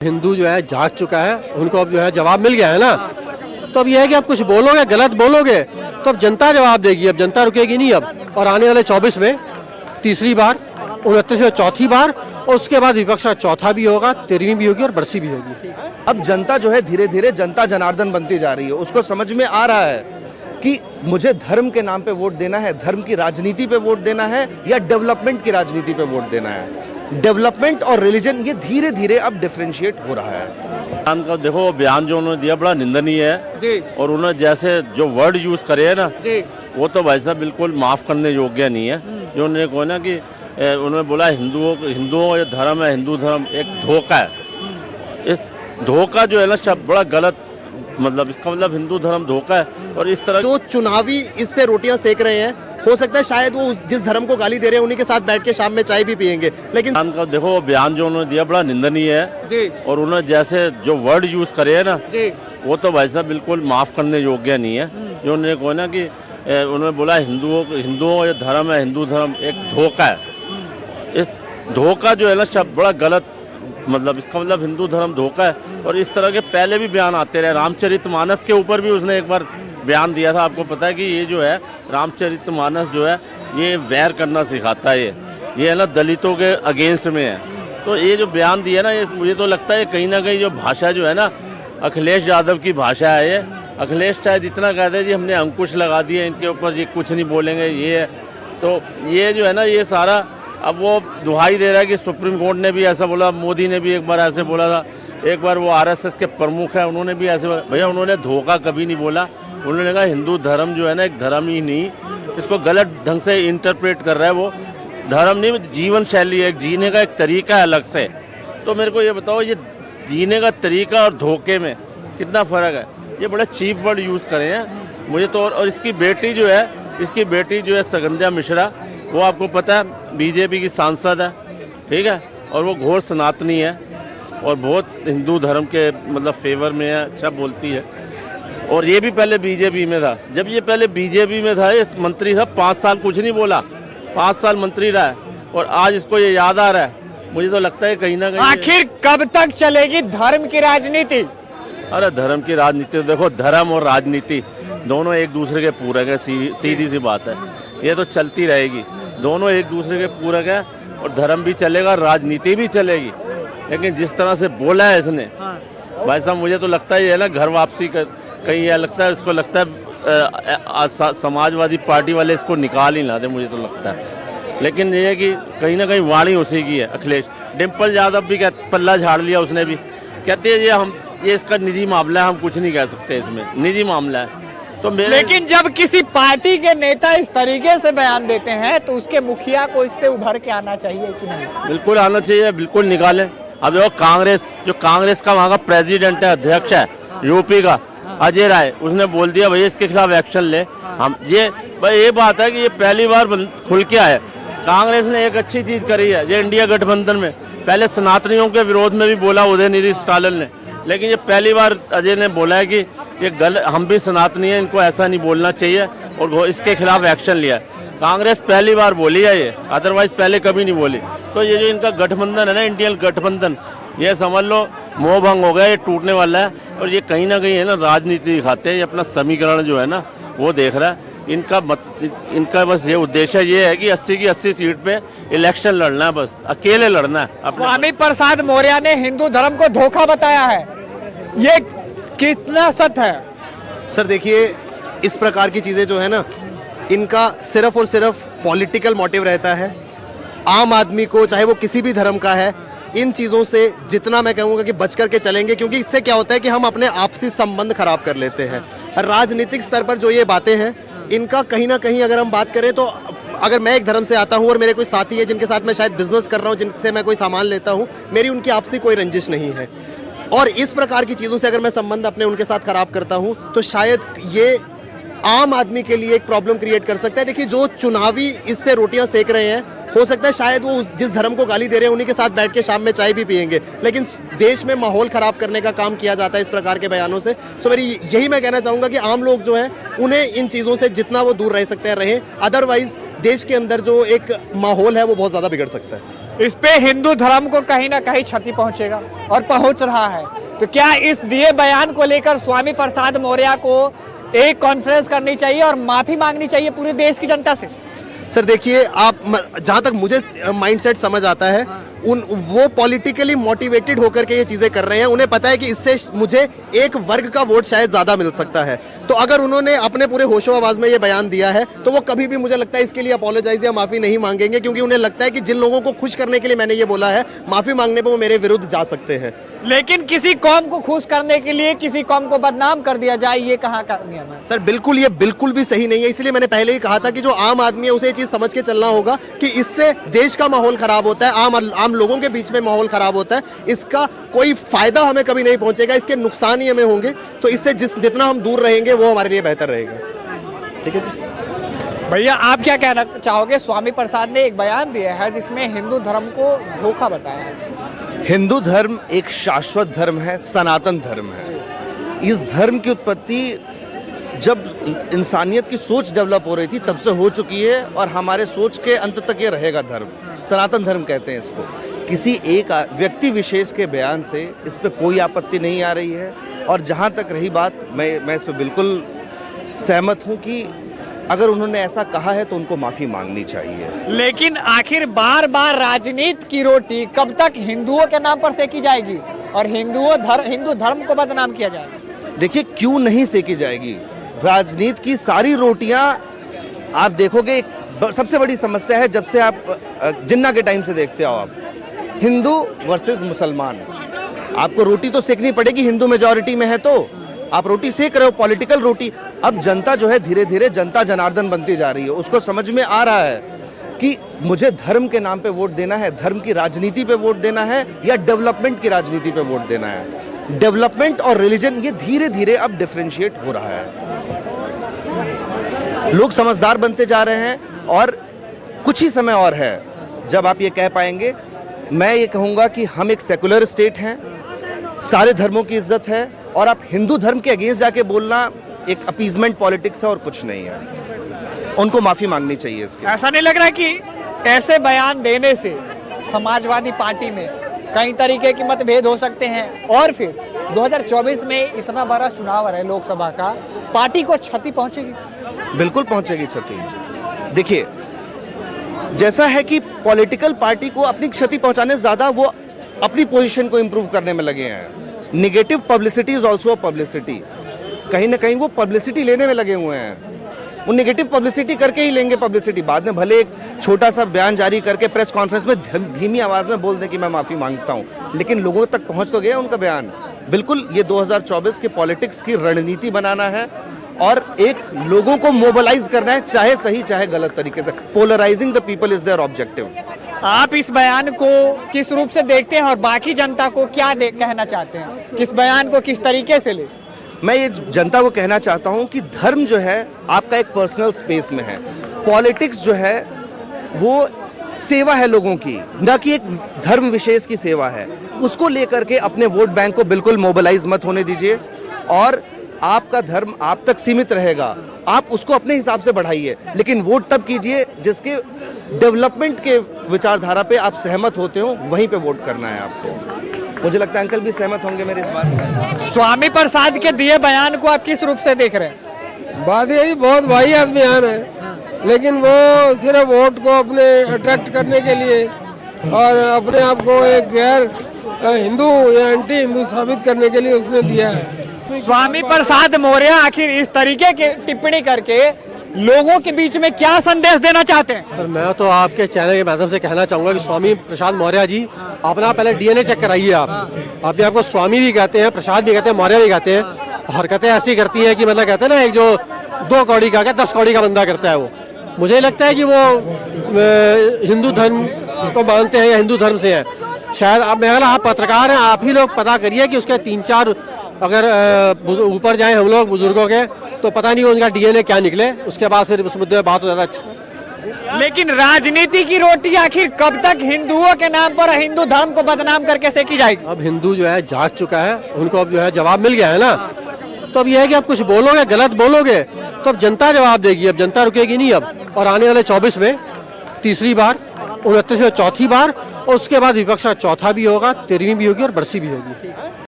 हिंदू जो है जाग चुका है, उनको अब जो है जवाब मिल गया है ना। तो अब यह है कि आप कुछ बोलोगे, गलत बोलोगे तो अब जनता जवाब देगी। अब जनता रुकेगी नहीं अब। और आने वाले 24 में तीसरी बार, 29 में चौथी बार, और उसके बाद विपक्ष का चौथा भी होगा, 13वीं भी होगी और बरसी भी होगी। अब जनता जो है धीरे धीरे जनता जनार्दन बनती जा रही है। उसको समझ में आ रहा है कि मुझे धर्म के नाम पे वोट देना है, धर्म की राजनीति पे वोट देना है या डेवलपमेंट की राजनीति पे वोट देना है। डेवलपमेंट और रिलीजन ये धीरे धीरे अब डिफरेंशिएट हो रहा है। बयान का देखो, बयान जो उन्होंने दिया बड़ा निंदनीय है जी। और उन्होंने जैसे जो वर्ड यूज करे है ना जी, वो तो भाई साहब बिल्कुल माफ करने योग्य नहीं है। जो उन्होंने कहा ना कि उन्होंने बोला हिंदुओं ये धर्म है, हिंदू धर्म एक धोखा है। इस धोखा जो है ना शब्द बड़ा गलत, मतलब इसका मतलब हिंदू धर्म धोखा है। और इस तरह जो चुनावी इससे रोटियां सेक रहे हैं, हो सकता है शायद वो जिस धर्म को गाली दे रहे हैं उन्हीं के साथ बैठ के शाम में चाय भी पियेंगे। लेकिन बयान का देखो, बयान जो उन्होंने दिया बड़ा निंदनीय है जी। और उन्होंने जैसे जो वर्ड यूज करे है ना जी, वो तो भाई साहब बिल्कुल माफ करने योग्य नहीं है। जो उन्होंने कहा ना कि उन्होंने बोला हिंदुओं ये धर्म है, हिंदू धर्म एक धोखा है। इस धोखा जो है ना शब्द बड़ा गलत, मतलब इसका मतलब हिंदू धर्म धोखा है। और इस तरह के पहले भी बयान आते रहे। रामचरितमानस के ऊपर भी उसने एक बार बयान दिया था। आपको पता है कि ये जो है रामचरितमानस जो है ये वैर करना सिखाता है। ये है ना दलितों के अगेंस्ट में है। तो ये जो बयान दिया ना, ये मुझे तो लगता है कहीं ना कहीं जो भाषा जो है ना अखिलेश यादव की भाषा है। ये अखिलेश शायद इतना कहते हैं जी हमने अंकुश लगा दिए इनके ऊपर, ये कुछ नहीं बोलेंगे ये है। तो ये जो है ना ये सारा अब वो दुहाई दे रहा है कि सुप्रीम कोर्ट ने भी ऐसा बोला, मोदी ने भी एक बार ऐसे बोला था, एक बार वो आरएसएस के प्रमुख है उन्होंने भी ऐसे बोला। भैया उन्होंने धोखा कभी नहीं बोला। उन्होंने कहा हिंदू धर्म जो है ना एक धर्म ही नहीं, इसको गलत ढंग से इंटरप्रेट कर रहा है। वो धर्म नहीं, जीवन शैली है, एक जीने का एक तरीका है अलग से। तो मेरे को ये बताओ, ये जीने का तरीका और धोखे में कितना फ़र्क है। ये बड़ा चीप वर्ड यूज़ करे हैं मुझे तो। और इसकी बेटी जो है सुगंध्या मिश्रा, वो आपको पता है बीजेपी की सांसद है, ठीक है। और वो घोर सनातनी है और बहुत हिंदू धर्म के मतलब फेवर में है, अच्छा बोलती है। और ये भी पहले बीजेपी में था। जब ये पहले बीजेपी में था, इस मंत्री था, 5 साल कुछ नहीं बोला, 5 साल मंत्री रहा है। और आज इसको ये याद आ रहा है। मुझे तो लगता है कहीं ना कहीं आखिर कब तक चलेगी धर्म की राजनीति? अरे धर्म की राजनीति तो देखो, धर्म और राजनीति दोनों एक दूसरे के पूरक है। सीधी सी बात है, ये तो चलती रहेगी। दोनों एक दूसरे के पूरक है और धर्म भी चलेगा, राजनीति भी चलेगी। लेकिन जिस तरह से बोला है इसने, भाई साहब मुझे तो लगता है ये है ना घर वापसी कहीं यह लगता है, इसको लगता है समाजवादी पार्टी वाले इसको निकाल ही ना दे, मुझे तो लगता है। लेकिन ये है कि कहीं ना कहीं वाणी उसी की है। अखिलेश डिम्पल यादव भी पल्ला झाड़ लिया उसने भी, कहते हैं ये इसका निजी मामला है, हम कुछ नहीं कह सकते इसमें, निजी मामला है। तो लेकिन जब किसी पार्टी के नेता इस तरीके से बयान देते हैं तो उसके मुखिया को इस पे उभर के आना चाहिए कि नहीं? बिल्कुल आना चाहिए, बिल्कुल निकालें। अब देखो कांग्रेस का वहाँ का प्रेसिडेंट है, अध्यक्ष है यूपी का, अजय राय, उसने बोल दिया भैया इसके खिलाफ एक्शन ले। हम ये बात है कि ये पहली बार खुल के आया। कांग्रेस ने एक अच्छी चीज करी है, ये इंडिया गठबंधन में पहले सनातनियों के विरोध में भी बोला उदयनिधि स्टालिन ने, लेकिन ये पहली बार अजय ने बोला है कि ये गलत, हम भी सनातनी है, इनको ऐसा नहीं बोलना चाहिए और इसके खिलाफ एक्शन लिया। कांग्रेस पहली बार बोली है ये, अदरवाइज पहले कभी नहीं बोली। तो ये जो इनका गठबंधन है ना, इंडियन गठबंधन, ये समझ लो मोह भंग हो गया, ये टूटने वाला है। और ये कहीं ना कहीं है ना राजनीति दिखाते हैं, ये अपना समीकरण जो है ना वो देख रहा है। इनका बस ये उद्देश्य ये है कि 80 की 80 सीट पे इलेक्शन लड़ना है, बस अकेले लड़ना है। स्वामी प्रसाद मौर्य ने हिंदू धर्म को धोखा बताया है, ये कितना सत्य है? सर देखिए, इस प्रकार की चीजें जो है ना, इनका सिर्फ और सिर्फ पॉलिटिकल मोटिव रहता है। आम आदमी को, चाहे वो किसी भी धर्म का है, इन चीज़ों से जितना मैं कहूँगा कि बच करके चलेंगे, क्योंकि इससे क्या होता है कि हम अपने आपसी संबंध खराब कर लेते हैं। राजनीतिक स्तर पर जो ये बातें हैं, इनका कहीं ना कहीं अगर हम बात करें तो अगर मैं एक धर्म से आता हूँ और मेरे कोई साथी है जिनके साथ मैं शायद बिजनेस कर रहा हूँ, जिनसे मैं कोई सामान लेता हूँ, मेरी उनकी आपसी कोई रंजिश नहीं है, और इस प्रकार की चीज़ों से अगर मैं संबंध अपने उनके साथ खराब करता हूँ तो शायद ये आम आदमी के लिए एक प्रॉब्लम क्रिएट कर सकता है। देखिए, जो चुनावी इससे रोटियां सेक रहे हैं, हो सकता है शायद वो जिस धर्म को गाली दे रहे हैं उन्हीं के साथ बैठ के शाम में चाय भी पियेंगे, लेकिन देश में माहौल खराब करने का काम किया जाता है इस प्रकार के बयानों से। सो मेरी यही मैं कहना चाहूँगा कि आम लोग जो हैं उन्हें इन चीज़ों से जितना वो दूर रह सकते हैं रहें, अदरवाइज देश के अंदर जो एक माहौल है वो बहुत ज़्यादा बिगड़ सकता है। इस पे हिंदू धर्म को कहीं ना कहीं क्षति पहुंचेगा और पहुंच रहा है। तो क्या इस दिए बयान को लेकर स्वामी प्रसाद मौर्य को एक कॉन्फ्रेंस करनी चाहिए और माफी मांगनी चाहिए पूरे देश की जनता से? सर देखिए, आप जहां तक मुझे माइंडसेट समझ आता है, वो पॉलिटिकली मोटिवेटेड होकर के ये चीजें कर रहे हैं। उन्हें पता है कि इससे मुझे एक वर्ग का वोट शायद ज्यादा मिल सकता है। तो अगर उन्होंने अपने पूरे होशो आवाज में ये बयान दिया है तो वो कभी भी, मुझे लगता है, इसके लिए अपोलोजाइज या माफी नहीं मांगेंगे, क्योंकि उन्हें लगता है कि जिन लोगों को खुश करने के लिए मैंने ये बोला है, माफी मांगने पर वो मेरे विरुद्ध जा सकते हैं। लेकिन किसी कौम को खुश करने के लिए किसी कौम को बदनाम कर दिया जाए, ये कहाँ का नियम है? सर बिल्कुल, ये बिल्कुल भी सही नहीं है। इसलिए मैंने पहले ही कहा था कि जो आम आदमी है उसे ये चीज समझ के चलना होगा कि इससे देश का माहौल खराब होता है, आम लोगों के बीच में माहौल खराब होता है। इसका कोई फायदा हमें कभी नहीं पहुंचेगा, इसके नुकसान ही हमें होंगे। तो इससे जितना हम दूर रहेंगे वो हमारे लिए बेहतर रहेगा। ठीक है जी। भैया, आप क्या कहना चाहोगे? स्वामी प्रसाद ने एक बयान दिया है जिसमें हिंदू धर्म को धोखा बताया है। हिंदू धर्म एक शाश्वत धर्म है, सनातन धर्म है। इस धर्म की उत्पत्ति जब इंसानियत की सोच डेवलप हो रही थी तब से हो चुकी है और हमारे सोच के अंत तक ये रहेगा धर्म। सनातन धर्म कहते हैं इसको। किसी एक व्यक्ति विशेष के बयान से इस पे कोई आपत्ति नहीं आ रही है। और जहाँ तक रही बात, मैं इस पे बिल्कुल सहमत हूँ कि अगर उन्होंने ऐसा कहा है तो उनको माफी मांगनी चाहिए। लेकिन आखिर बार बार राजनीति की रोटी कब तक हिंदुओं के नाम पर सेकी जाएगी और हिंदू धर्म को बदनाम किया जाएगा? देखिए, क्यों नहीं सेकी जाएगी? राजनीति की सारी रोटियां आप देखोगे, सबसे बड़ी समस्या है जब से आप जिन्ना के टाइम से देखते हो, आप हिंदू वर्सेस मुसलमान। आपको रोटी तो सेकनी पड़ेगी, हिंदू मेजॉरिटी में है तो आप रोटी सेक रहे हो, पॉलिटिकल रोटी। अब जनता जो है धीरे धीरे जनता जनार्दन बनती जा रही है। उसको समझ में आ रहा है कि मुझे धर्म के नाम पे वोट देना है, धर्म की राजनीति पे वोट देना है या डेवलपमेंट की राजनीति पे वोट देना है। डेवलपमेंट और रिलीजन ये धीरे धीरे अब डिफरेंशिएट हो रहा है। लोग समझदार बनते जा रहे हैं और कुछ ही समय और है जब आप ये कह पाएंगे। मैं ये कहूँगा कि हम एक सेकुलर स्टेट हैं, सारे धर्मों की इज्जत है और आप हिंदू धर्म के अगेंस्ट जाके बोलना एक अपीजमेंट पॉलिटिक्स है और कुछ नहीं है। उनको माफी मांगनी चाहिए इसके। ऐसा नहीं लग रहा कि ऐसे बयान देने से समाजवादी पार्टी में कई तरीके के मतभेद हो सकते हैं और फिर 2024 में इतना बड़ा चुनाव है लोकसभा का, पार्टी को क्षति पहुंचेगी? बिल्कुल पहुंचेगी क्षति। देखिए, जैसा है कि पॉलिटिकल पार्टी को अपनी क्षति पहुंचाने से ज्यादा वो अपनी पोजीशन को इंप्रूव करने में लगे हैं। Negative publicity is also publicity. कहीं ना कहीं वो पब्लिसिटी लेने में लगे हुए हैं। वो नेगेटिव पब्लिसिटी करके ही लेंगे पब्लिसिटी। बाद में भले एक छोटा सा बयान जारी करके प्रेस कॉन्फ्रेंस में धीमी आवाज में बोल दें कि मैं माफी मांगता हूं, लेकिन लोगों तक पहुंच तो गया उनका बयान। बिल्कुल, ये 2024 के पॉलिटिक्स की रणनीति बनाना है और एक लोगों को मोबिलाइज करना है, चाहे सही चाहे गलत तरीके से। Polarising the people is their objective. आप इस बयान को किस रूप से देखते हैं और बाकी जनता को क्या कहना चाहते हैं? किस बयान को किस तरीके से ले? मैं ये जनता को कहना चाहता हूं कि धर्म जो है आपका एक पर्सनल स्पेस में है। पॉलिटिक्स जो है वो सेवा है लोगों की, न कि एक धर्म विशेष की सेवा है। उसको लेकर के अपने वोट बैंक को बिल्कुल मोबिलाइज मत होने दीजिए और आपका धर्म आप तक सीमित रहेगा। आप उसको अपने हिसाब से बढ़ाइए, लेकिन वोट तब कीजिए जिसके डेवलपमेंट के विचारधारा पे आप सहमत होते हो, वहीं पे वोट करना है आपको। मुझे लगता है अंकल भी सहमत होंगे मेरी इस बात से। स्वामी प्रसाद के दिए बयान को आप किस रूप से देख रहे हैं? बात यही बहुत वाहियात बयान है, लेकिन वो सिर्फ वोट को अपने अट्रैक्ट करने के लिए और अपने आप को एक गैर हिंदू या एंटी हिंदू साबित करने के लिए उसने दिया है। स्वामी प्रसाद मौर्य आखिर इस तरीके की टिप्पणी करके लोगों के बीच में क्या संदेश देना चाहते हैं? पर मैं तो आपके चैनल के माध्यम से कहना चाहूंगा कि स्वामी प्रसाद मौर्य जी, अपना पहले डीएनए चेक कराइए। आप अपने आपको स्वामी भी कहते हैं, प्रसाद भी कहते हैं, मौर्य भी कहते हैं। हरकतें ऐसी करती है कि मतलब कहते हैं ना, एक जो 2 कौड़ी का 10 कौड़ी का बंदा करता है वो। मुझे लगता है कि वो हिंदू धर्म को मानते हैं या हिंदू धर्म से है शायद। अब मैं आप पत्रकार हैं, आप ही लोग पता करिए कि उसके 3-4 अगर ऊपर जाएं हम लोग बुजुर्गों के, तो पता नहीं उनका डीएनए क्या निकले, उसके बाद फिर उस मुद्दे में बात हो ज़्यादा अच्छा। लेकिन राजनीति की रोटी आखिर कब तक हिंदुओं के नाम पर हिंदू धर्म को बदनाम करके सेकी जाएगी? अब हिंदू जो है जाग चुका है, उनको अब जो है जवाब मिल गया है ना। तो अब यह है कि आप कुछ बोलोगे, गलत बोलोगे तो अब जनता जवाब देगी। अब जनता रुकेगी नहीं अब। और आने वाले 24 में तीसरी बार, 29 में चौथी बार उसके बाद विपक्ष का चौथा भी होगा, 13वीं भी होगी और बरसी भी होगी।